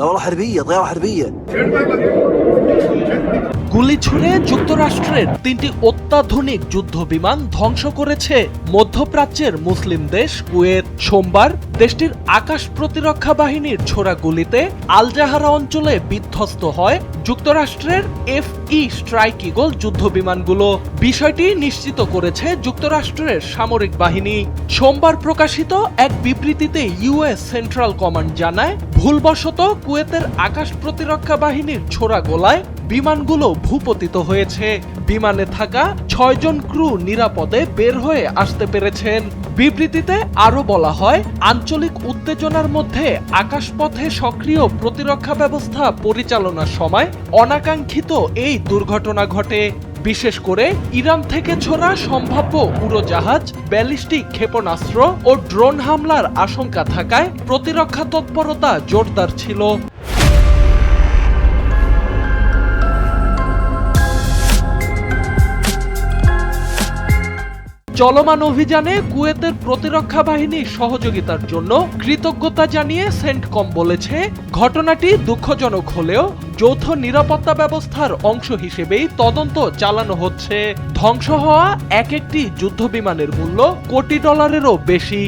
لا والله حربيه طياره حربيه। গুলি ছুড়ে যুক্তরাষ্ট্রের 3টি অত্যাধুনিক যুদ্ধ বিমান ধ্বংস করেছে মধ্যপ্রাচ্যের মুসলিম দেশ কুয়েত। সোমবার দেশটির আকাশ প্রতিরক্ষা বাহিনীর ছোড়া গুলিতে আল জাহারা অঞ্চলে বিধ্বস্ত হয় যুক্তরাষ্ট্রের FE স্ট্রাইক ঈগল যুদ্ধ বিমানগুলো। বিষয়টি নিশ্চিত করেছে যুক্তরাষ্ট্রের সামরিক বাহিনী। সোমবার প্রকাশিত এক বিবৃতিতে US সেন্ট্রাল কমান্ড জানায়, ভুলবশত কুয়েতের আকাশ প্রতিরক্ষা বাহিনীর ছোড়া গোলায় বিমানগুলো ভূপতিত হয়েছে। বিমানে থাকা 6 জন ক্রু নিরাপদে বের হয়ে আসতে পেরেছেন। বিবৃতিতে আরো বলা হয়, আঞ্চলিক উত্তেজনার মধ্যে আকাশপথে সক্রিয় প্রতিরক্ষা ব্যবস্থা পরিচালনার সময় অনাকাঙ্ক্ষিত এই দুর্ঘটনা ঘটে। বিশেষ করে ইরান থেকে ছোড়া সম্ভাব্য উড়োজাহাজ, ব্যালিস্টিক ক্ষেপণাস্ত্র ও ড্রোন হামলার আশঙ্কা থাকায় প্রতিরক্ষা তৎপরতা জোরদার ছিল। চলমান অভিযানে কুয়েতের প্রতিরক্ষা বাহিনীর সহযোগিতার জন্য কৃতজ্ঞতা জানিয়ে সেন্টকম বলেছে, ঘটনাটি দুঃখজনক হলেও যৌথ নিরাপত্তা ব্যবস্থার অংশ হিসেবেই তদন্ত চালানো হচ্ছে। ধ্বংস হওয়া একটি যুদ্ধ বিমানের মূল্য $1 কোটিরও বেশি।